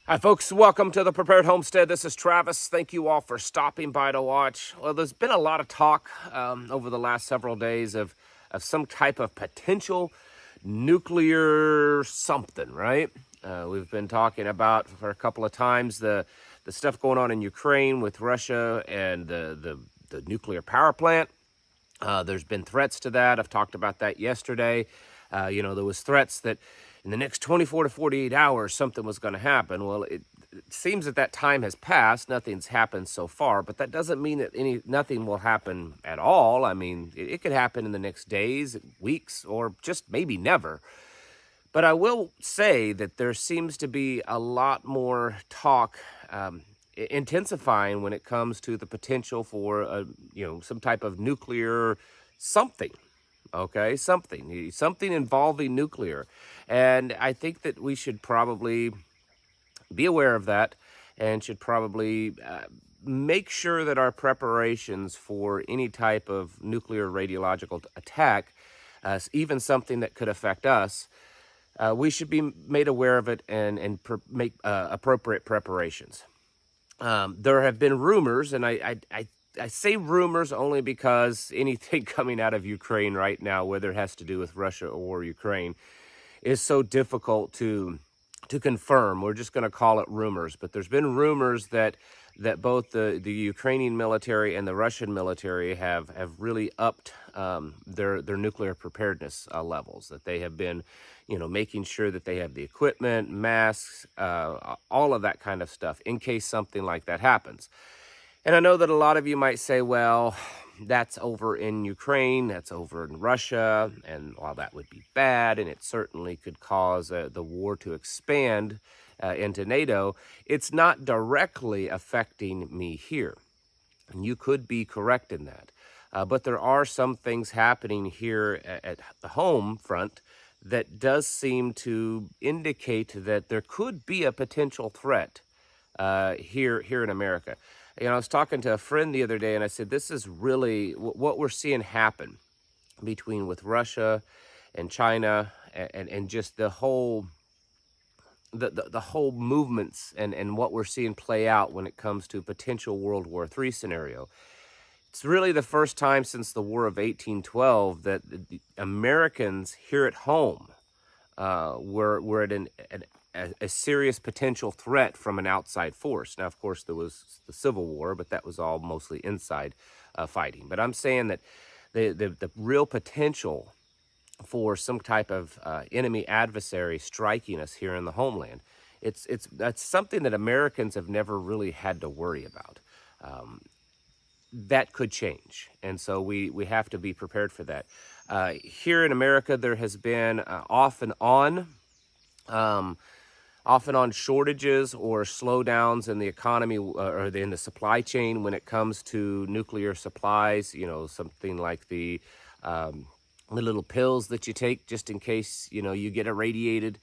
Hi, folks. Welcome to the Prepared Homestead. This is Travis. Thank you all for stopping by to watch. Well, there's been a lot of talk over the last several days of some type of potential nuclear something, right? We've been talking about for a couple of times the stuff going on in Ukraine with Russia and the nuclear power plant. There's been threats to that. I've talked about that yesterday. There was threats that in the next 24 to 48 hours, something was going to happen. Well, it seems that time has passed. Nothing's happened so far, but that doesn't mean that nothing will happen at all. I mean, it could happen in the next days, weeks, or just maybe never. But I will say that there seems to be a lot more talk intensifying when it comes to the potential for some type of nuclear something. Okay, something involving nuclear. And I think that we should probably be aware of that and should probably make sure that our preparations for any type of nuclear radiological attack, even something that could affect us, we should be made aware of it and make appropriate preparations. There have been rumors, and I say rumors only because anything coming out of Ukraine right now, whether it has to do with Russia or Ukraine, is so difficult to confirm. We're just going to call it rumors. But there's been rumors that both the Ukrainian military and the Russian military have really upped their nuclear preparedness levels. That they have been, making sure that they have the equipment, masks, all of that kind of stuff in case something like that happens. And I know that a lot of you might say, well, that's over in Ukraine, that's over in Russia, and while that would be bad, and it certainly could cause the war to expand into NATO, it's not directly affecting me here. And you could be correct in that. But there are some things happening here at the home front that does seem to indicate that there could be a potential threat here in America. I was talking to a friend the other day, and I said, this is really what we're seeing happen with Russia and China and just the whole movements and what we're seeing play out when it comes to potential World War III scenario. It's really the first time since the War of 1812 that the Americans here at home were at a serious potential threat from an outside force. Now, of course, there was the Civil War, but that was all mostly inside fighting. But I'm saying that the real potential for some type of enemy adversary striking us here in the homeland, that's something that Americans have never really had to worry about. That could change, and so we have to be prepared for that. Here in America, there has been off and on shortages or slowdowns in the economy or in the supply chain when it comes to nuclear supplies. Something like the little pills that you take just in case you get irradiated.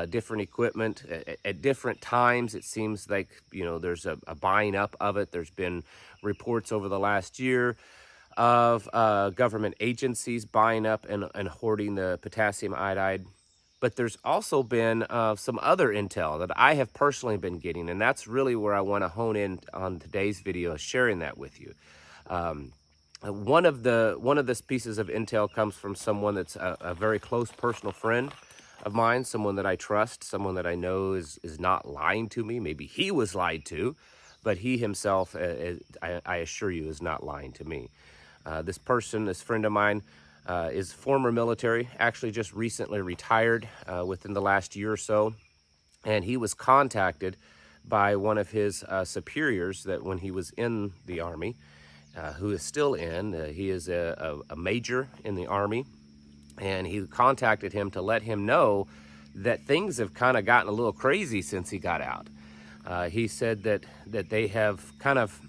Different equipment at different times. It seems like there's a buying up of it. There's been reports over the last year of government agencies buying up and hoarding the potassium iodide. But there's also been some other intel that I have personally been getting, and that's really where I want to hone in on today's video, sharing that with you. One of the pieces of intel comes from someone that's a very close personal friend of mine, someone that I trust, someone that I know is not lying to me. Maybe he was lied to, but he himself, I assure you, is not lying to me. This friend of mine, is former military, actually just recently retired within the last year or so. And he was contacted by one of his superiors that when he was in the Army, who is still he is a major in the Army. And he contacted him to let him know that things have kind of gotten a little crazy since he got out. He said that they have kind of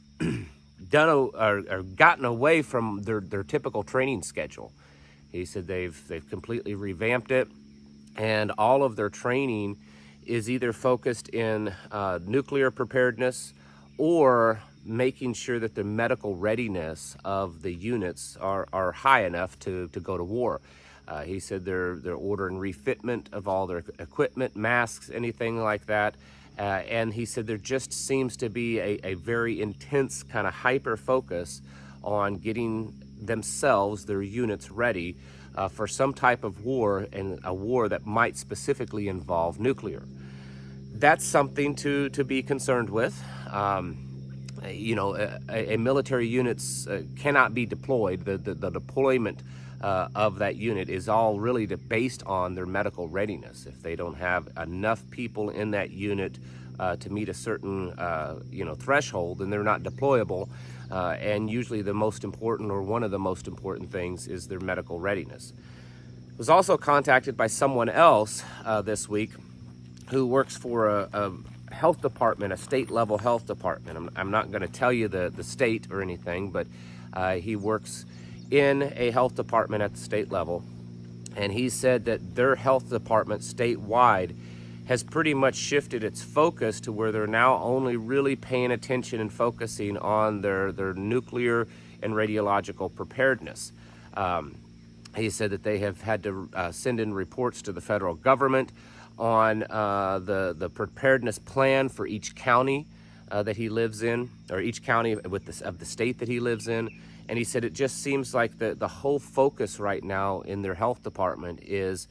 gotten away from their typical training schedule. He said they've completely revamped it, and all of their training is either focused in nuclear preparedness or making sure that the medical readiness of the units are high enough to go to war. He said they're ordering refitment of all their equipment, masks, anything like that. And he said there just seems to be a very intense kind of hyper focus on getting themselves, their units, ready for some type of war, and a war that might specifically involve nuclear. That's something to be concerned with. A military units cannot be deployed. The deployment of that unit is all really based on their medical readiness. If they don't have enough people in that unit to meet a certain threshold, then they're not deployable. And usually the most important, or one of the most important things, is their medical readiness. I was also contacted by someone else this week who works for a health department, a state level health department. I'm not going to tell you the state or anything, but he works in a health department at the state level. And he said that their health department statewide has pretty much shifted its focus to where they're now only really paying attention and focusing on their nuclear and radiological preparedness. He said that they have had to send in reports to the federal government on the preparedness plan for each county that he lives in, or each county of the state that he lives in. And he said it just seems like the whole focus right now in their health department is,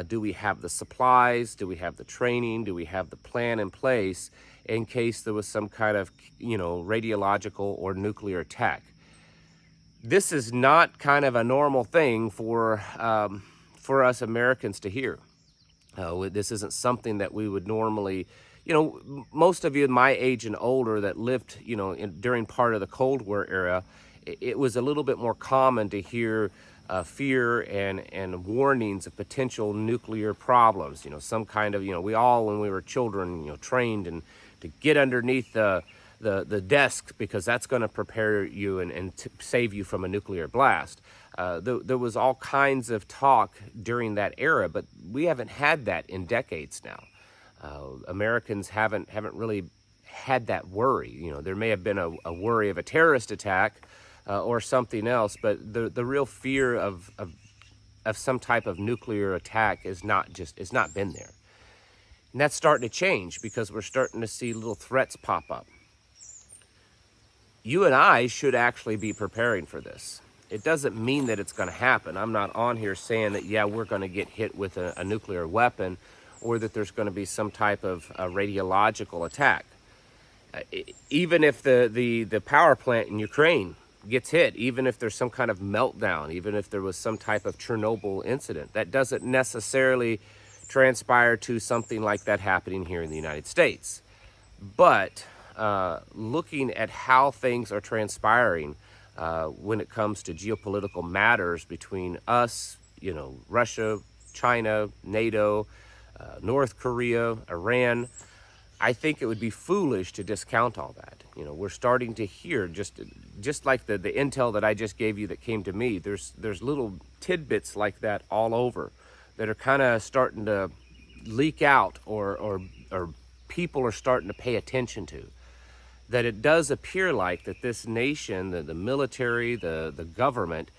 do we have the supplies? Do we have the training? Do we have the plan in place in case there was some kind of, radiological or nuclear attack? This is not kind of a normal thing for us Americans to hear. This isn't something that we would normally, most of you my age and older that lived, during part of the Cold War era, it was a little bit more common to hear fear and warnings of potential nuclear problems. Some kind of, we all, when we were children, trained and to get underneath the desk, because that's going to prepare you and save you from a nuclear blast. There was all kinds of talk during that era, but we haven't had that in decades now. Americans haven't really had that worry. There may have been a worry of a terrorist attack or something else, but the real fear of some type of nuclear attack is not been there. And that's starting to change because we're starting to see little threats pop up. You and I should actually be preparing for this. It doesn't mean that it's going to happen. I'm not on here saying that, we're going to get hit with a nuclear weapon, or that there's going to be some type of radiological attack. Even if the power plant in Ukraine gets hit, even if there's some kind of meltdown, even if there was some type of Chernobyl incident, that doesn't necessarily transpire to something like that happening here in the United States. But looking at how things are transpiring when it comes to geopolitical matters between us, Russia, China, NATO, North Korea, Iran, I think it would be foolish to discount all that. We're starting to hear, just like the intel that I just gave you that came to me, there's little tidbits like that all over that are kind of starting to leak out, or people are starting to pay attention to. That it does appear like that this nation, the military, the government,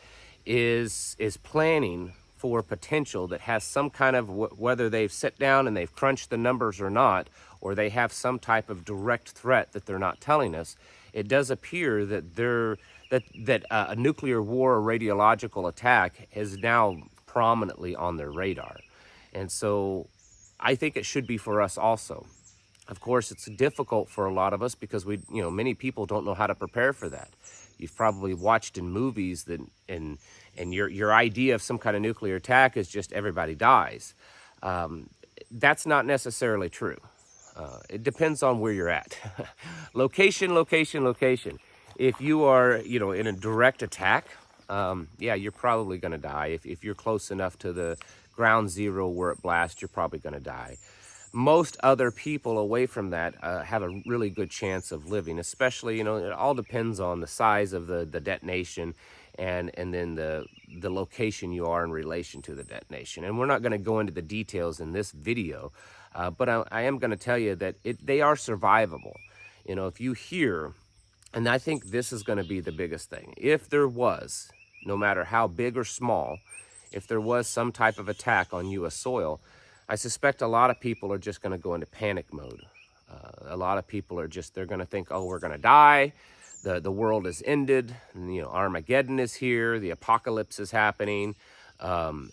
is planning for potential that has some kind of, whether they've sat down and they've crunched the numbers or not, or they have some type of direct threat that they're not telling us. It does appear that a nuclear war or radiological attack is now prominently on their radar. And so I think it should be for us also. Of course, it's difficult for a lot of us because many people don't know how to prepare for that. You've probably watched in movies that, and your idea of some kind of nuclear attack is just everybody dies. That's not necessarily true. It depends on where you're at. Location. If you are, in a direct attack, you're probably going to die. If you're close enough to the ground zero where it blasts, you're probably going to die. Most other people away from that have a really good chance of living, especially, it all depends on the size of the detonation and then the location you are in relation to the detonation. And we're not going to go into the details in this video, but I am going to tell you that they are survivable. If you hear, and I think this is going to be the biggest thing, if there was, no matter how big or small, if there was some type of attack on U.S. soil, I suspect a lot of people are just going to go into panic mode. A lot of people are just, they're going to think, oh, we're going to die. The world is ended. And, Armageddon is here. The apocalypse is happening. And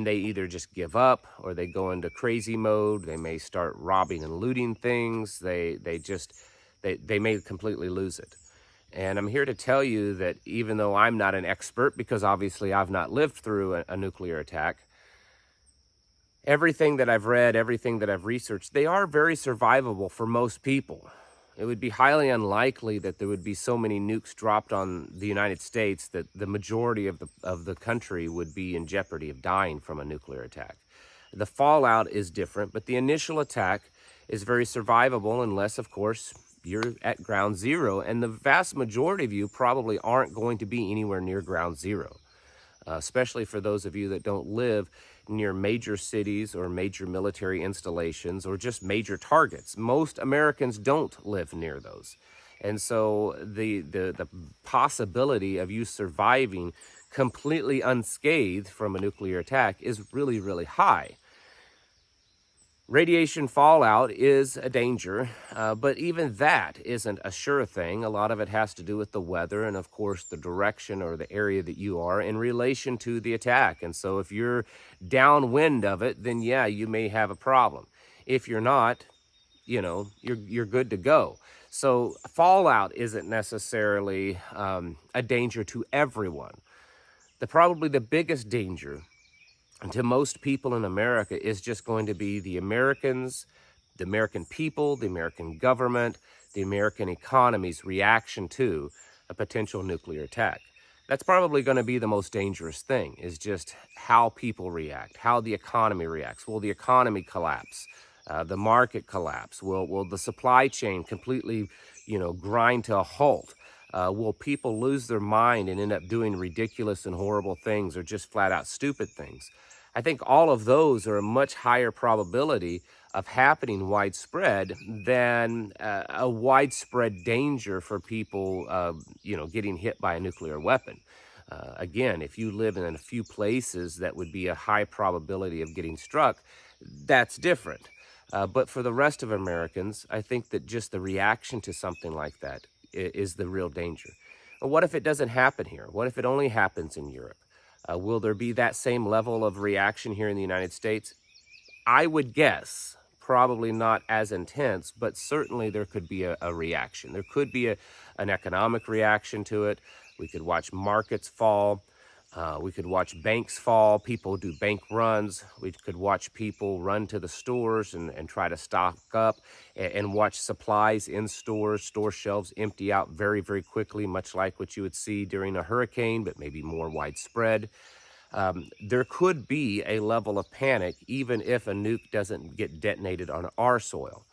they either just give up or they go into crazy mode. They may start robbing and looting things. They may completely lose it. And I'm here to tell you that even though I'm not an expert, because obviously I've not lived through a nuclear attack, everything that I've read, everything that I've researched, they are very survivable for most people. It would be highly unlikely that there would be so many nukes dropped on the United States that the majority of the country would be in jeopardy of dying from a nuclear attack. The fallout is different, but the initial attack is very survivable unless, of course, you're at ground zero, and the vast majority of you probably aren't going to be anywhere near ground zero, especially for those of you that don't live near major cities or major military installations or just major targets. Most Americans don't live near those. And so the possibility of you surviving completely unscathed from a nuclear attack is really, really high. Radiation fallout is a danger, but even that isn't a sure thing. A lot of it has to do with the weather and, of course, the direction or the area that you are in relation to the attack. And so if you're downwind of it, then yeah, you may have a problem. If you're not, you're good to go. So fallout isn't necessarily a danger to everyone. Probably the biggest danger to most people in America is just going to be the Americans, the American people, the American government, the American economy's reaction to a potential nuclear attack. That's probably going to be the most dangerous thing, is just how people react, how the economy reacts. Will the economy collapse? The market collapse? Will the supply chain completely, grind to a halt? Will people lose their mind and end up doing ridiculous and horrible things or just flat out stupid things? I think all of those are a much higher probability of happening widespread than a widespread danger for people, getting hit by a nuclear weapon. Again, if you live in a few places that would be a high probability of getting struck, that's different. But for the rest of Americans, I think that just the reaction to something like that is the real danger. Well, what if it doesn't happen here? What if it only happens in Europe? Will there be that same level of reaction here in the United States? I would guess probably not as intense, but certainly there could be a reaction. There could be an economic reaction to it. We could watch markets fall. We could watch banks fall. People do bank runs. We could watch people run to the stores and try to stock up and watch supplies in stores, store shelves empty out very, very quickly, much like what you would see during a hurricane, but maybe more widespread. There could be a level of panic even if a nuke doesn't get detonated on our soil.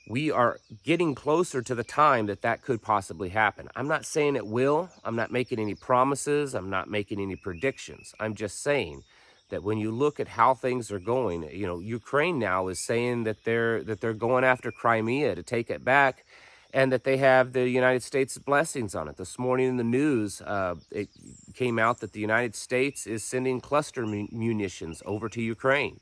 We are getting closer to the time that could possibly happen. I'm not saying it will. I'm not making any promises. I'm not making any predictions. I'm just saying that when you look at how things are going, Ukraine now is saying that they're going after Crimea to take it back, and that they have the United States' blessings on it. This morning in the news, it came out that the United States is sending cluster munitions over to Ukraine.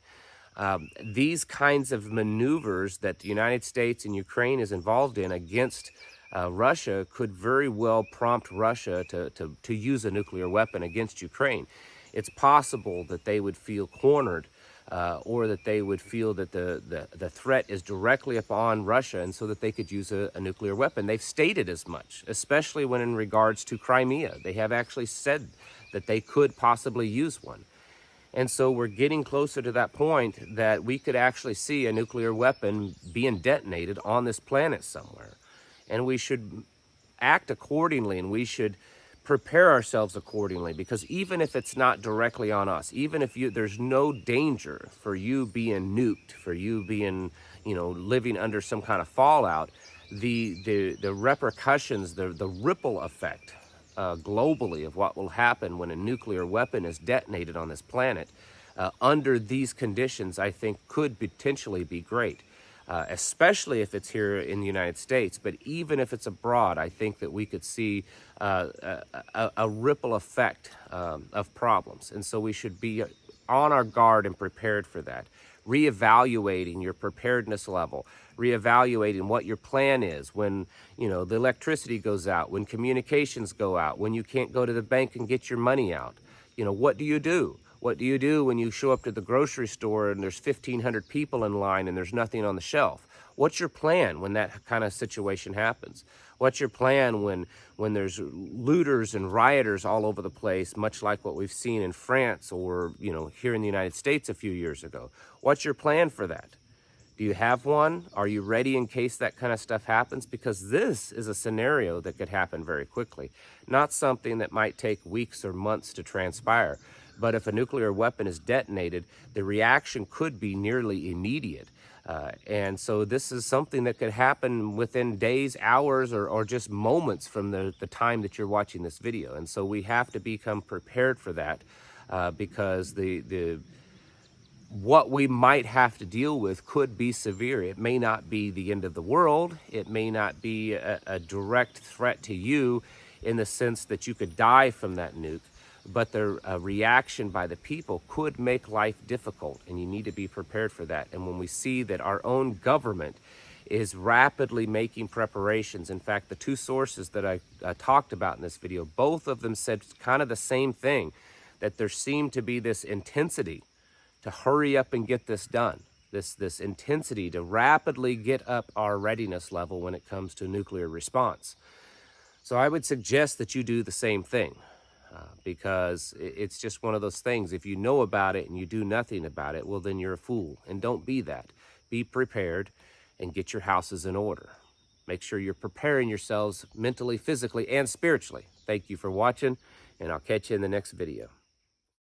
These kinds of maneuvers that the United States and Ukraine is involved in against Russia could very well prompt Russia to use a nuclear weapon against Ukraine. It's possible that they would feel cornered or that they would feel that the threat is directly upon Russia, and so that they could use a nuclear weapon. They've stated as much, especially when in regards to Crimea. They have actually said that they could possibly use one. And so we're getting closer to that point that we could actually see a nuclear weapon being detonated on this planet somewhere. And we should act accordingly, and we should prepare ourselves accordingly, because even if it's not directly on us, even if there's no danger for you being nuked, for you being, living under some kind of fallout, the repercussions, the ripple effect globally of what will happen when a nuclear weapon is detonated on this planet under these conditions, I think could potentially be great, especially if it's here in the United States. But even if it's abroad, I think that we could see a ripple effect of problems. And so we should be on our guard and prepared for that. Reevaluating your preparedness level, reevaluating what your plan is when, the electricity goes out, when communications go out, when you can't go to the bank and get your money out. What do you do? What do you do when you show up to the grocery store and there's 1,500 people in line and there's nothing on the shelf? What's your plan when that kind of situation happens? What's your plan when there's looters and rioters all over the place, much like what we've seen in France or, here in the United States a few years ago? What's your plan for that? Do you have one? Are you ready in case that kind of stuff happens? Because this is a scenario that could happen very quickly, not something that might take weeks or months to transpire. But if a nuclear weapon is detonated, the reaction could be nearly immediate. And so this is something that could happen within days, hours, or just moments from the time that you're watching this video. And so we have to become prepared for that because what we might have to deal with could be severe. It may not be the end of the world. It may not be a direct threat to you in the sense that you could die from that nuke. But the reaction by the people could make life difficult, and you need to be prepared for that. And when we see that our own government is rapidly making preparations, in fact, the two sources that I talked about in this video, both of them said kind of the same thing, that there seemed to be this intensity to hurry up and get this done, this intensity to rapidly get up our readiness level when it comes to nuclear response. So I would suggest that you do the same thing. Because it's just one of those things. If you know about it and you do nothing about it, well, then you're a fool. And don't be that. Be prepared and get your houses in order. Make sure you're preparing yourselves mentally, physically, and spiritually. Thank you for watching, and I'll catch you in the next video.